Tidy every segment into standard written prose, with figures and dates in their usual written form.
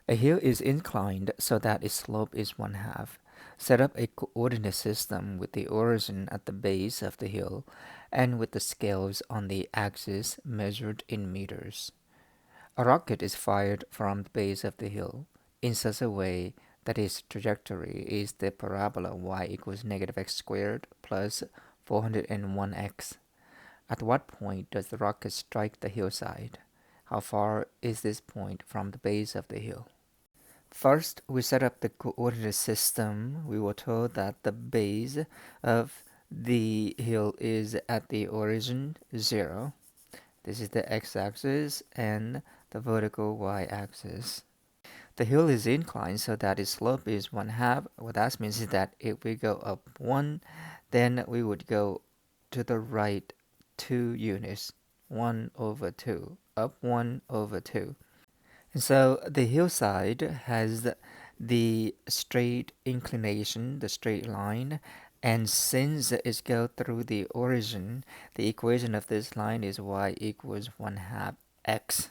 A hill is inclined so that its slope is 1/2. Set up a coordinate system with the origin at the base of the hill and with the scales on the axis measured in meters. A rocket is fired from the base of the hill in such a way that its trajectory is the parabola y equals negative x squared plus 401x. At what point does the rocket strike the hillside? How far is this point from the base of the hill? First, we set up the coordinate system. We were told that the base of the hill is at the origin 0. This is the x-axis and the vertical y-axis. The hill is inclined so that its slope is 1/2. What that means is that if we go up 1, then we would go to the right 2 units, 1 over 2, up 1 over 2. And so the hillside has the straight inclination, the straight line, and since it goes through the origin, the equation of this line is y equals 1/2 x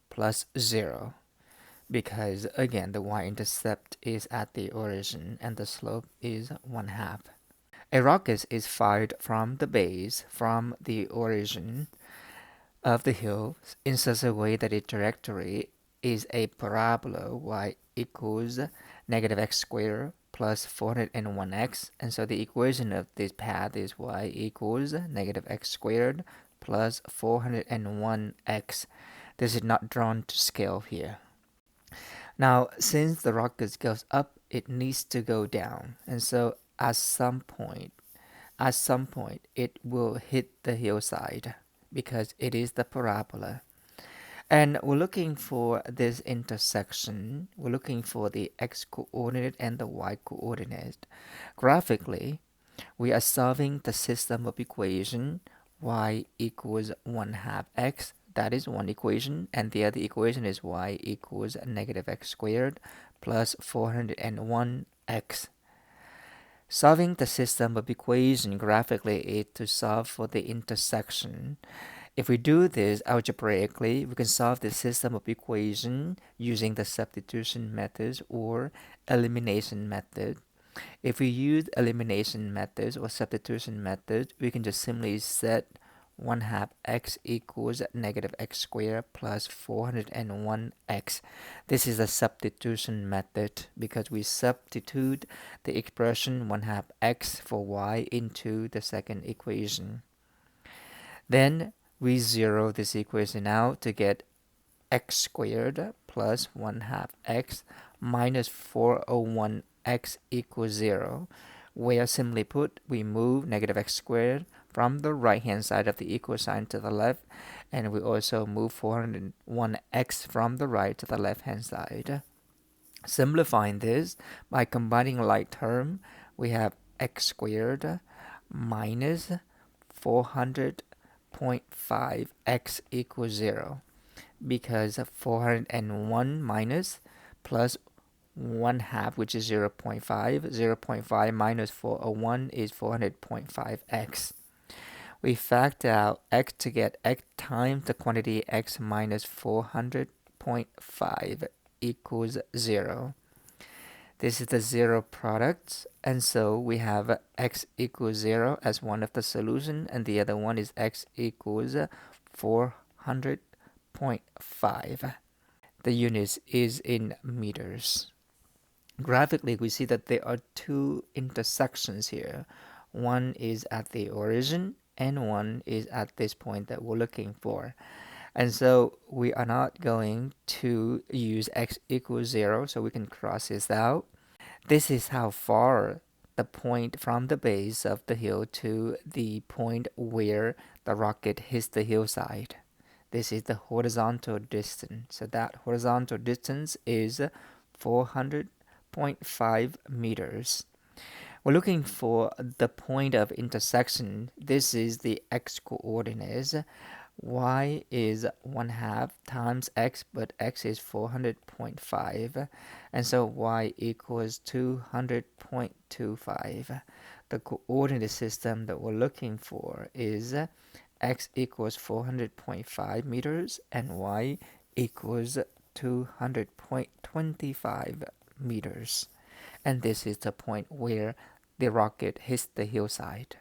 plus 0, because again the y-intercept is at the origin and the slope is 1/2. A rocket is fired from the base, from the origin of the hill in such a way that its trajectory is a parabola y equals negative x squared plus 401x, and so the equation of this path is y equals negative x squared plus 401x. This is not drawn to scale here. Now, since the rocket goes up, it needs to go down, and so at some point, it will hit the hillside because it is the parabola. And we're looking for this intersection. We're looking for the x-coordinate and the y-coordinate. Graphically, we are solving the system of equation y equals 1/2 x. That is one equation, and the other equation is y equals negative x squared plus 401x. Solving the system of equation graphically is to solve for the intersection. If we do this algebraically, we can solve the system of equation using the substitution methods or elimination method. If we use elimination methods or substitution methods, we can just simply set 1/2 x equals negative x squared plus 401x. This is a substitution method because we substitute the expression 1/2 x for y into the second equation. Then we zero this equation out to get x squared plus 1/2 x minus 401x equals 0, where simply put, we move negative x squared from the right hand side of the equal sign to the left, and we also move 401x from the right to the left hand side. Simplifying this by combining like term, we have x squared minus 400.5x equals 0, because 401 minus plus 1/2, which is 0.5. 0.5 minus 401 is 400.5x. We factor out x to get x times the quantity x minus 400.5 equals 0. This is the zero product, and so we have x equals 0 as one of the solution, and the other one is x equals 400.5. The units is in meters. Graphically, we see that there are two intersections here. One is at the origin and one is at this point that we're looking for. And so we are not going to use x equals 0, so we can cross this out. This is how far the point from the base of the hill to the point where the rocket hits the hillside. This is the horizontal distance. So that horizontal distance is 400.5 meters. We're looking for the point of intersection. This is the x-coordinates. Y is 1/2 times x, but x is 400.5, and so y equals 200.25. The coordinate system that we're looking for is x equals 400.5 meters and y equals 200.25 meters, and this is the point where the rocket hits the hillside.